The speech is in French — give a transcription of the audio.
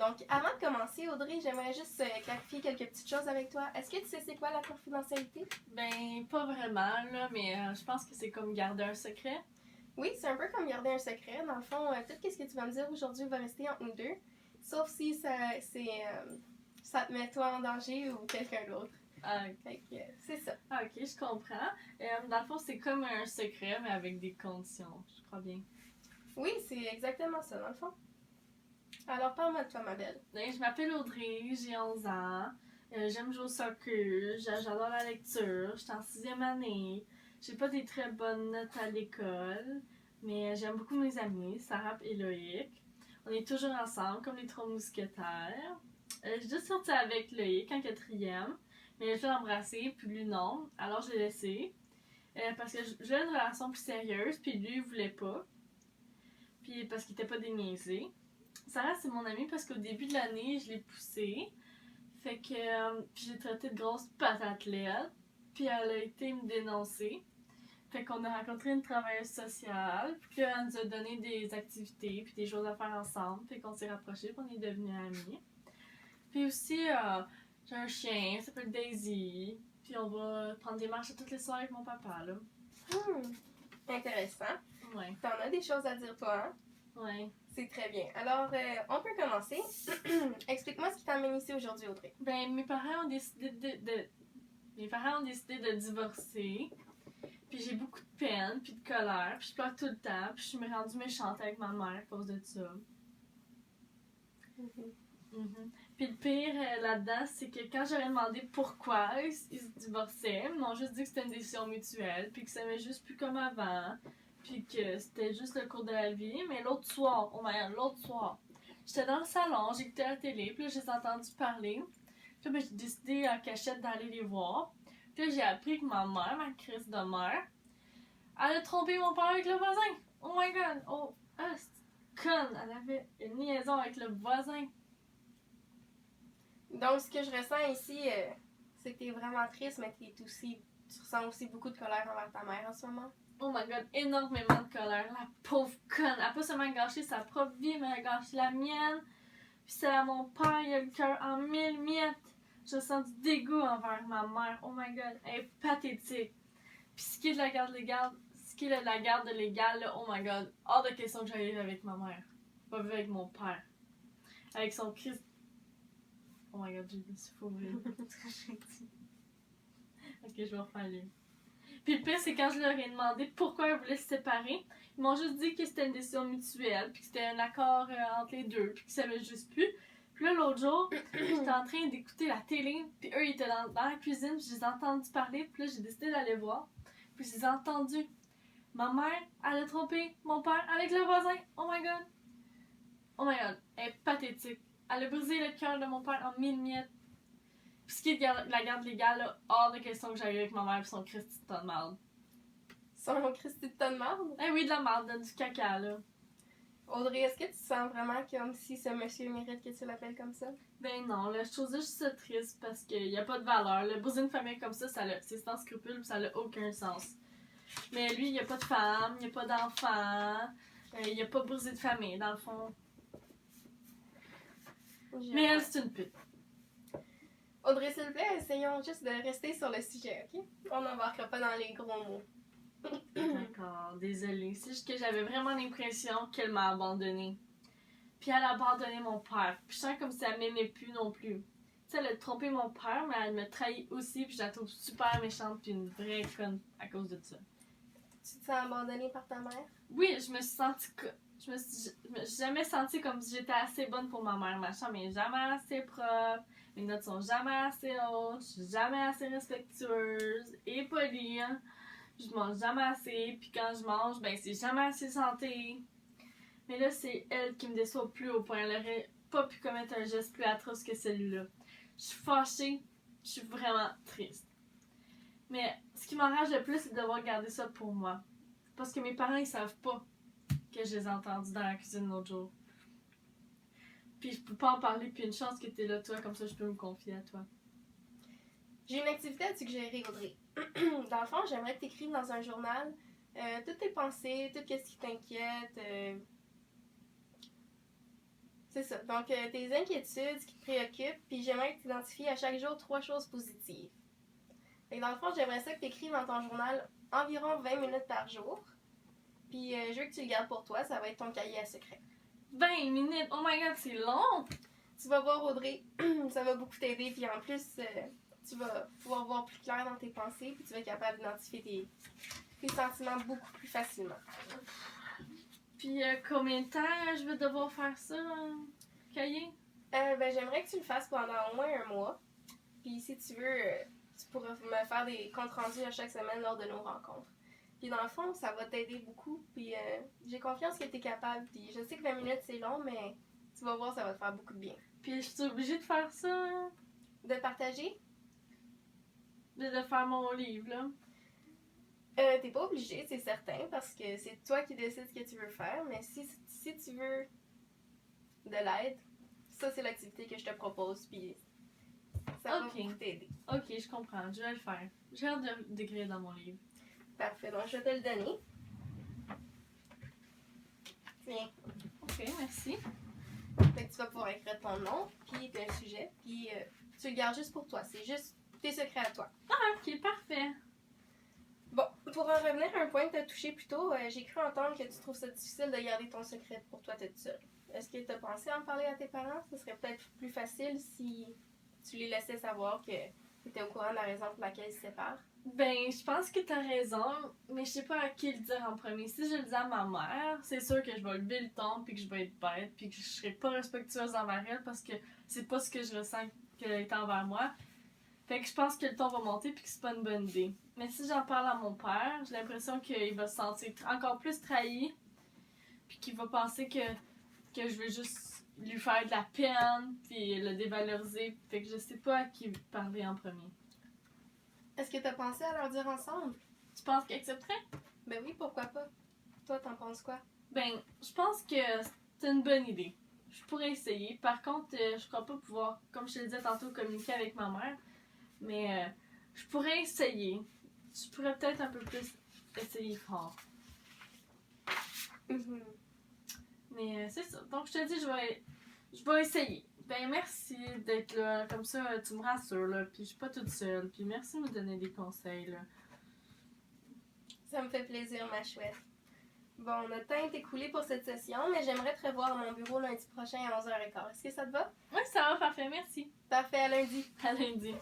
Donc, avant de commencer, Audrey, j'aimerais juste clarifier quelques petites choses avec toi. Est-ce que tu sais c'est quoi la confidentialité? Ben, pas vraiment, là, mais je pense que c'est comme garder un secret. Oui, c'est un peu comme garder un secret. Dans le fond, tout ce que tu vas me dire aujourd'hui va rester entre nous deux, sauf si ça te met toi en danger ou quelqu'un d'autre. Fait que, c'est ça. Ok, je comprends. Dans le fond, c'est comme un secret, mais avec des conditions, je crois bien. Oui, c'est exactement ça, dans le fond. Alors, parle-moi de toi, ma belle. Je m'appelle Audrey, j'ai 11 ans. J'aime jouer au soccer, j'adore la lecture, je suis en 6e année. J'ai pas des très bonnes notes à l'école, mais j'aime beaucoup mes amis, Sarah et Loïc. On est toujours ensemble, comme les 3 mousquetaires. J'ai juste sorti avec Loïc en 4e, mais je l'ai embrassé, puis lui non, alors je l'ai laissé. Parce que je voulais une relation plus sérieuse, puis lui il voulait pas. Puis parce qu'il était pas déniaisé. Sarah, c'est mon amie parce qu'au début de l'année, je l'ai poussée. Fait que puis j'ai traité de grosse patate laide. Puis elle a été me dénoncer. Fait qu'on a rencontré une travailleuse sociale. Puis là, elle nous a donné des activités puis des choses à faire ensemble. Fait qu'on s'est rapprochés puis on est devenus amis. Puis aussi, j'ai un chien, il s'appelle Daisy. Puis on va prendre des marches toutes les soirs avec mon papa, là. Intéressant. Ouais. T'en as des choses à dire, toi, hein? Ouais. C'est très bien. Alors, on peut commencer. Explique-moi ce qui t'amène ici aujourd'hui, Audrey. Ben, mes parents ont décidé de divorcer. Puis j'ai beaucoup de peine, puis de colère, puis je pleure tout le temps, puis je me suis rendue méchante avec ma mère à cause de ça. Puis le pire là-dedans, c'est que quand j'aurais demandé pourquoi ils se divorçaient, ils m'ont juste dit que c'était une décision mutuelle, puis que ça m'est juste plus comme avant, puis que c'était juste le cours de la vie. Mais l'autre soir, oh my god, l'autre soir, j'étais dans le salon, j'écoutais la télé, puis là, je les ai entendus parler. Puis là, ben, j'ai décidé en cachette d'aller les voir. Puis là, j'ai appris que ma mère, ma crise de mère, elle a trompé mon père avec le voisin. Oh my god, oh, ah, c'est conne, elle avait une liaison avec le voisin. Donc, ce que je ressens ici, c'est que t'es vraiment triste, mais tu ressens aussi beaucoup de colère envers ta mère en ce moment. Oh my god, énormément de colère. La pauvre conne. Elle a pas seulement gâché sa propre vie, mais elle a gâché la mienne. Puis c'est à mon père, il a le cœur en 1000 miettes. Je sens du dégoût envers ma mère. Oh my god, elle est pathétique. Puis ce qui est de la garde légale, là, oh my god, hors de question que j'aille vivre avec ma mère. Pas vivre avec mon père. Avec son Christ. Oh my god, j'ai dit c'est fou. Ok, je vais refaire lui. Puis le pire, c'est quand je leur ai demandé pourquoi ils voulaient se séparer, ils m'ont juste dit que c'était une décision mutuelle, puis que c'était un accord entre les deux, puis qu'ils savaient juste plus. Puis là, l'autre jour, j'étais en train d'écouter la télé, puis eux, ils étaient dans la cuisine, puis je les ai entendus parler, puis là, j'ai décidé d'aller voir. Puis je les ai entendus. Ma mère, elle a trompé mon père avec le voisin. Oh my god. Oh my god, elle est pathétique. Elle a brisé le cœur de mon père en 1000 miettes. Puis ce qui est de la garde légale, là, hors de question que j'aille avec ma mère et son Christy de tonne de marde. Son Christy de tonne de marde? Eh oui, de la marde, du caca, là. Audrey, est-ce que tu sens vraiment comme si ce monsieur mérite que tu l'appelles comme ça? Ben non, là, je trouve juste ça triste parce qu'il n'y a pas de valeur. Là. Briser une famille comme ça, c'est sans scrupule et ça n'a aucun sens. Mais lui, il n'y a pas de femme, il n'y a pas d'enfant, il n'a pas brisé de famille, dans le fond. Mais elle, c'est une pute. Audrey, s'il vous plaît, essayons juste de rester sur le sujet, ok? On n'embarquera pas dans les gros mots. D'accord, désolée. C'est juste que j'avais vraiment l'impression qu'elle m'a abandonnée. Puis elle a abandonné mon père. Puis je sens comme si elle m'aimait plus non plus. Tu sais, elle a trompé mon père, mais elle me trahit aussi. Puis je la trouve super méchante puis une vraie conne à cause de ça. Tu te sens abandonnée par ta mère? Oui, je me suis sentie... Je me suis jamais sentie comme si j'étais assez bonne pour ma mère. Ma chambre est jamais assez propre. Mes notes sont jamais assez hautes. Je suis jamais assez respectueuse et polie. Je mange jamais assez. Puis quand je mange, ben c'est jamais assez santé. Mais là, c'est elle qui me déçoit plus au point. Elle aurait pas pu commettre un geste plus atroce que celui-là. Je suis fâchée. Je suis vraiment triste. Mais ce qui m'enrage le plus, c'est de devoir garder ça pour moi. Parce que mes parents, ils savent pas que je les ai entendus dans la cuisine l'autre jour. Puis je peux pas en parler, puis une chance que t'es là, toi, comme ça je peux me confier à toi. J'ai une activité à te suggérer, Audrey. Dans le fond, j'aimerais que tu écrives dans un journal toutes tes pensées, tout ce qui t'inquiète. C'est ça. Donc, tes inquiétudes, ce qui te préoccupe, puis j'aimerais que tu identifies à chaque jour 3 choses positives. Fait que dans le fond, j'aimerais ça que tu écrives dans ton journal environ 20 minutes par jour. Puis je veux que tu le gardes pour toi, ça va être ton cahier à secret. 20 minutes? Oh my god, c'est long! Tu vas voir, Audrey, ça va beaucoup t'aider. Puis en plus, tu vas pouvoir voir plus clair dans tes pensées, puis tu vas être capable d'identifier tes sentiments beaucoup plus facilement. Puis combien de temps je vais devoir faire ça, cahier? J'aimerais que tu le fasses pendant au moins un mois. Puis si tu veux, tu pourras me faire des comptes rendus à chaque semaine lors de nos rencontres. Puis dans le fond, ça va t'aider beaucoup. Puis j'ai confiance que tu es capable. Puis je sais que 20 minutes c'est long, mais tu vas voir, ça va te faire beaucoup de bien. Puis je suis obligée de faire ça? De partager? De faire mon livre, là? T'es pas obligé, c'est certain, parce que c'est toi qui décides ce que tu veux faire. Mais si tu veux de l'aide, ça c'est l'activité que je te propose. Puis ça va beaucoup t'aider. Ok, je comprends. Je vais le faire. J'ai hâte d'écrire dans mon livre. Parfait, donc je vais te le donner. Tiens. Ok, merci. Fait que tu vas pouvoir écrire ton nom, puis ton sujet, puis tu le gardes juste pour toi. C'est juste tes secrets à toi. Ah, ok, parfait. Bon, pour en revenir à un point que tu as touché plus tôt, j'ai cru entendre que tu trouves ça difficile de garder ton secret pour toi toute seule. Est-ce que tu as pensé à en parler à tes parents? Ce serait peut-être plus facile si tu les laissais savoir que tu étais au courant de la raison pour laquelle ils se séparent. Ben, je pense que t'as raison, mais je sais pas à qui le dire en premier. Si je le dis à ma mère, c'est sûr que je vais lever le ton, puis que je vais être bête, puis que je serai pas respectueuse envers elle, parce que c'est pas ce que je ressens qu'elle est envers moi. Fait que je pense que le ton va monter, puis que c'est pas une bonne idée. Mais si j'en parle à mon père, j'ai l'impression qu'il va se sentir encore plus trahi, puis qu'il va penser que je vais juste lui faire de la peine, puis le dévaloriser. Fait que je sais pas à qui parler en premier. Est-ce que tu as pensé à leur dire ensemble? Tu penses qu'ils accepteraient? Ben oui, pourquoi pas. Toi, t'en penses quoi? Ben, je pense que c'est une bonne idée. Je pourrais essayer. Par contre, je crois pas pouvoir, comme je te le disais tantôt, communiquer avec ma mère. Mais je pourrais essayer. Je pourrais peut-être un peu plus essayer fort. Mais c'est ça. Donc, je te dis, je vais essayer. Ben, merci d'être là. Comme ça, tu me rassures, là. Puis, je suis pas toute seule. Puis, merci de me donner des conseils, là. Ça me fait plaisir, ma chouette. Bon, notre temps est écoulé pour cette session, mais j'aimerais te revoir à mon bureau lundi prochain à 11h15. Est-ce que ça te va? Oui, ça va, parfait. Merci. Parfait, à lundi. À lundi.